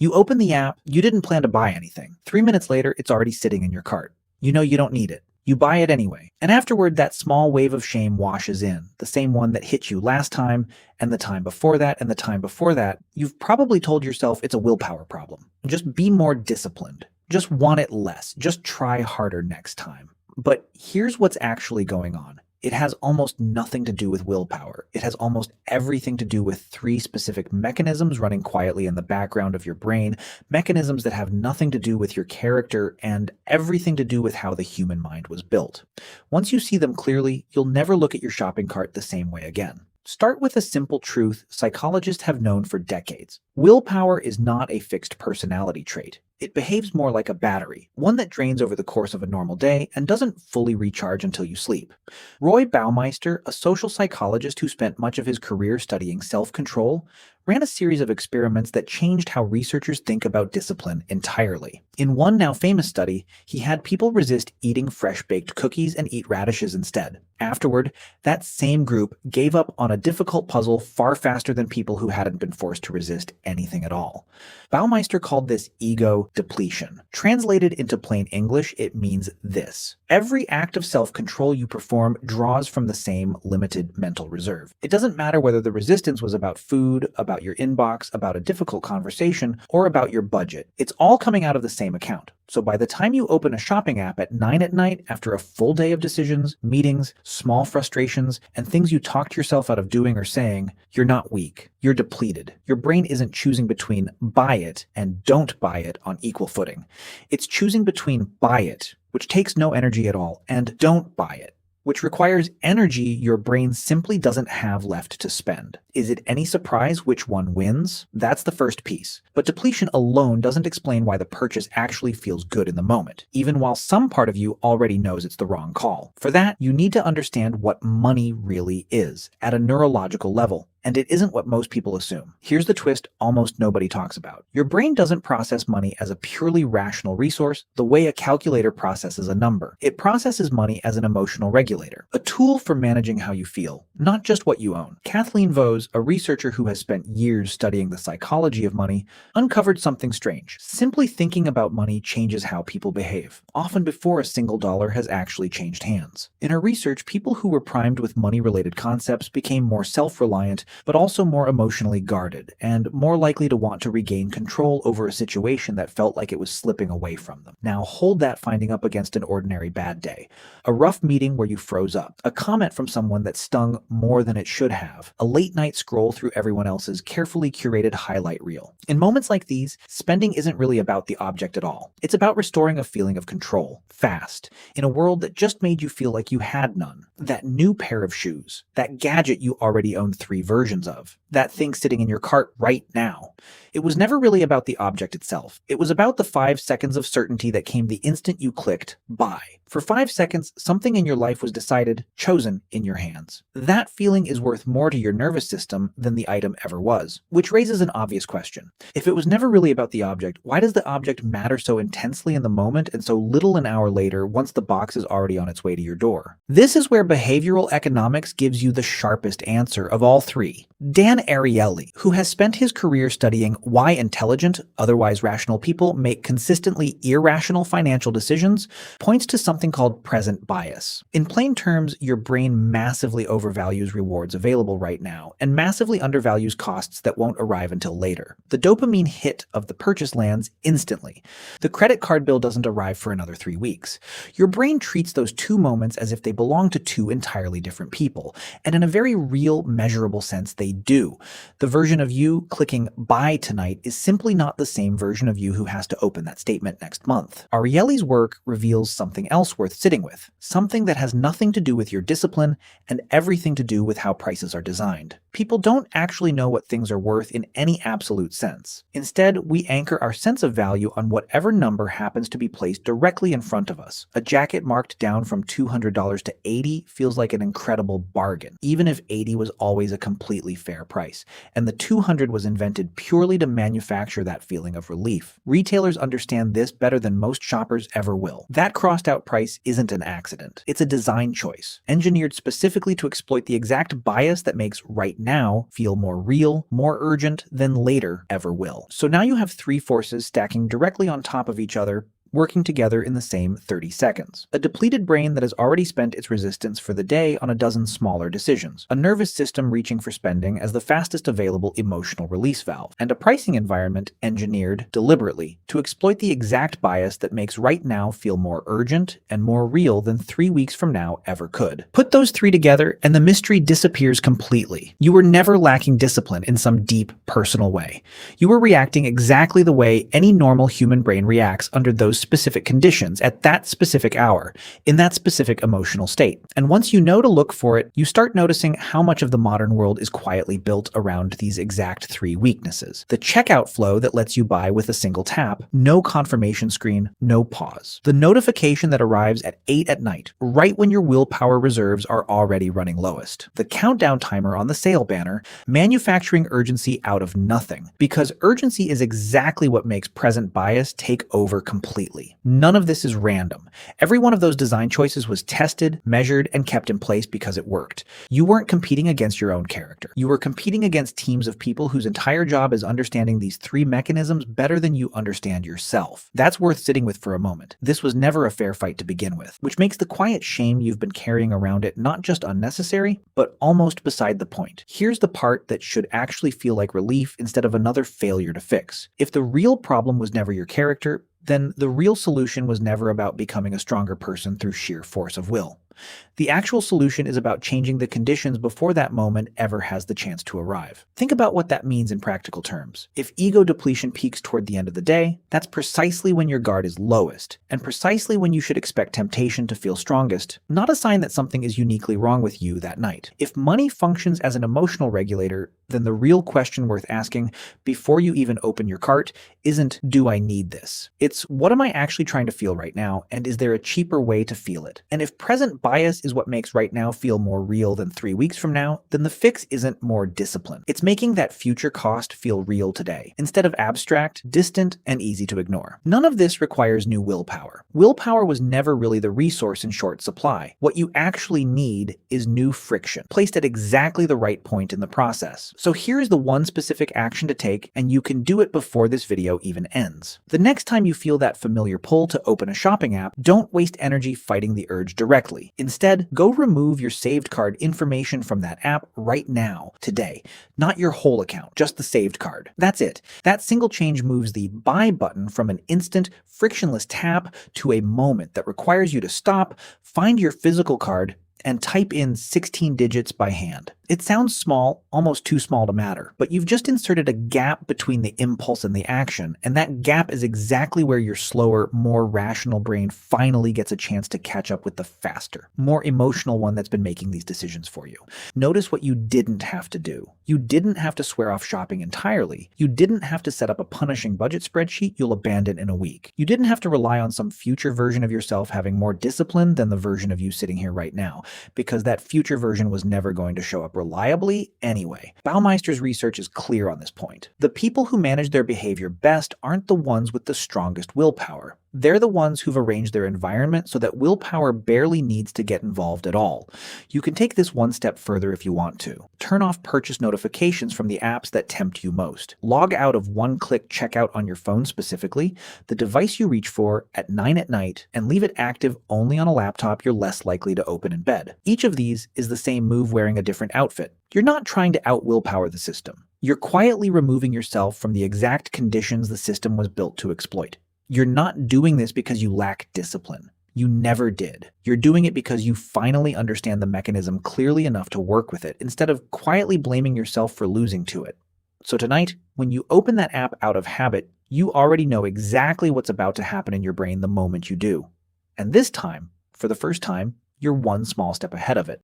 You open the app, you didn't plan to buy anything. 3 minutes later, it's already sitting in your cart. You know you don't need it. You buy it anyway. And afterward, that small wave of shame washes in, the same one that hit you last time, and the time before that, and the time before that. You've probably told yourself it's a willpower problem. Just be more disciplined. Just want it less. Just try harder next time. But here's what's actually going on. It has almost nothing to do with willpower. It has almost everything to do with three specific mechanisms running quietly in the background of your brain, mechanisms that have nothing to do with your character and everything to do with how the human mind was built. Once you see them clearly, you'll never look at your shopping cart the same way again. Start with a simple truth psychologists have known for decades. Willpower is not a fixed personality trait. It behaves more like a battery, one that drains over the course of a normal day and doesn't fully recharge until you sleep. Roy Baumeister, a social psychologist who spent much of his career studying self-control, ran a series of experiments that changed how researchers think about discipline entirely. In one now famous study, he had people resist eating fresh-baked cookies and eat radishes instead. Afterward, that same group gave up on a difficult puzzle far faster than people who hadn't been forced to resist anything at all. Baumeister called this ego depletion. Translated into plain English, it means this. Every act of self-control you perform draws from the same limited mental reserve. It doesn't matter whether the resistance was about food, about your inbox, about a difficult conversation, or about your budget. It's all coming out of the same account. So by the time you open a shopping app at 9 at night after a full day of decisions, meetings, small frustrations, and things you talked yourself out of doing or saying, you're not weak. You're depleted. Your brain isn't choosing between buy it and don't buy it on equal footing. It's choosing between buy it, which takes no energy at all, and don't buy it, which requires energy your brain simply doesn't have left to spend. Is it any surprise which one wins? That's the first piece. But depletion alone doesn't explain why the purchase actually feels good in the moment, even while some part of you already knows it's the wrong call. For that, you need to understand what money really is, at a neurological level. And it isn't what most people assume. Here's the twist almost nobody talks about. Your brain doesn't process money as a purely rational resource the way a calculator processes a number. It processes money as an emotional regulator, a tool for managing how you feel, not just what you own. Kathleen Vohs, a researcher who has spent years studying the psychology of money, uncovered something strange. Simply thinking about money changes how people behave, often before a single dollar has actually changed hands. In her research, people who were primed with money-related concepts became more self-reliant, but also more emotionally guarded, and more likely to want to regain control over a situation that felt like it was slipping away from them. Now hold that finding up against an ordinary bad day. A rough meeting where you froze up, a comment from someone that stung more than it should have, a late-night scroll through everyone else's carefully curated highlight reel. In moments like these, spending isn't really about the object at all. It's about restoring a feeling of control, fast, in a world that just made you feel like you had none. That new pair of shoes, that gadget you already owned 3 versions of, that thing sitting in your cart right now. It was never really about the object itself. It was about the 5 seconds of certainty that came the instant you clicked buy. For 5 seconds, something in your life was decided, chosen in your hands. That feeling is worth more to your nervous system than the item ever was, which raises an obvious question. If it was never really about the object, why does the object matter so intensely in the moment and so little an hour later once the box is already on its way to your door? This is where behavioral economics gives you the sharpest answer of all 3. Dan Ariely, who has spent his career studying why intelligent, otherwise rational people make consistently irrational financial decisions, points to something called present bias. In plain terms, your brain massively overvalues rewards available right now and massively undervalues costs that won't arrive until later. The dopamine hit of the purchase lands instantly. The credit card bill doesn't arrive for another 3 weeks. Your brain treats those 2 moments as if they belong to 2 entirely different people, and in a very real, measurable sense, they do. The version of you clicking buy tonight is simply not the same version of you who has to open that statement next month. Ariely's work reveals something else worth sitting with, something that has nothing to do with your discipline and everything to do with how prices are designed. People don't actually know what things are worth in any absolute sense. Instead, we anchor our sense of value on whatever number happens to be placed directly in front of us. A jacket marked down from $200 to $80 feels like an incredible bargain, even if $80 was always a completely fair price, and the $200 was invented purely to manufacture that feeling of relief. Retailers understand this better than most shoppers ever will. That crossed out price isn't an accident. It's a design choice, engineered specifically to exploit the exact bias that makes right now feel more real, more urgent than later ever will. So now you have three forces stacking directly on top of each other, working together in the same 30 seconds. A depleted brain that has already spent its resistance for the day on a dozen smaller decisions. A nervous system reaching for spending as the fastest available emotional release valve. And a pricing environment engineered deliberately to exploit the exact bias that makes right now feel more urgent and more real than 3 weeks from now ever could. Put those three together and the mystery disappears completely. You were never lacking discipline in some deep, personal way. You were reacting exactly the way any normal human brain reacts under those specific conditions at that specific hour, in that specific emotional state. And once you know to look for it, you start noticing how much of the modern world is quietly built around these exact three weaknesses. The checkout flow that lets you buy with a single tap, no confirmation screen, no pause. The notification that arrives at 8 at night, right when your willpower reserves are already running lowest. The countdown timer on the sale banner, manufacturing urgency out of nothing, because urgency is exactly what makes present bias take over completely. None of this is random. Every one of those design choices was tested, measured, and kept in place because it worked. You weren't competing against your own character. You were competing against teams of people whose entire job is understanding these three mechanisms better than you understand yourself. That's worth sitting with for a moment. This was never a fair fight to begin with, which makes the quiet shame you've been carrying around it not just unnecessary, but almost beside the point. Here's the part that should actually feel like relief instead of another failure to fix. If the real problem was never your character, then the real solution was never about becoming a stronger person through sheer force of will. The actual solution is about changing the conditions before that moment ever has the chance to arrive. Think about what that means in practical terms. If ego depletion peaks toward the end of the day, that's precisely when your guard is lowest, and precisely when you should expect temptation to feel strongest, not a sign that something is uniquely wrong with you that night. If money functions as an emotional regulator, then the real question worth asking before you even open your cart isn't, do I need this? It's, what am I actually trying to feel right now, and is there a cheaper way to feel it? And if present bias is what makes right now feel more real than 3 weeks from now, then the fix isn't more discipline. It's making that future cost feel real today, instead of abstract, distant, and easy to ignore. None of this requires new willpower. Willpower was never really the resource in short supply. What you actually need is new friction, placed at exactly the right point in the process. So here's the one specific action to take, and you can do it before this video even ends. The next time you feel that familiar pull to open a shopping app, don't waste energy fighting the urge directly. Instead, go remove your saved card information from that app right now, today. Not your whole account, just the saved card. That's it. That single change moves the buy button from an instant, frictionless tap to a moment that requires you to stop, find your physical card, and type in 16 digits by hand. It sounds small, almost too small to matter, but you've just inserted a gap between the impulse and the action, and that gap is exactly where your slower, more rational brain finally gets a chance to catch up with the faster, more emotional one that's been making these decisions for you. Notice what you didn't have to do. You didn't have to swear off shopping entirely. You didn't have to set up a punishing budget spreadsheet you'll abandon in a week. You didn't have to rely on some future version of yourself having more discipline than the version of you sitting here right now, because that future version was never going to show up reliably anyway. Baumeister's research is clear on this point. The people who manage their behavior best aren't the ones with the strongest willpower. They're the ones who've arranged their environment so that willpower barely needs to get involved at all. You can take this one step further if you want to. Turn off purchase notifications from the apps that tempt you most. Log out of one-click checkout on your phone specifically, the device you reach for at 9 at night, and leave it active only on a laptop you're less likely to open in bed. Each of these is the same move wearing a different outfit. You're not trying to out-willpower the system. You're quietly removing yourself from the exact conditions the system was built to exploit. You're not doing this because you lack discipline. You never did. You're doing it because you finally understand the mechanism clearly enough to work with it, instead of quietly blaming yourself for losing to it. So tonight, when you open that app out of habit, you already know exactly what's about to happen in your brain the moment you do. And this time, for the first time, you're one small step ahead of it.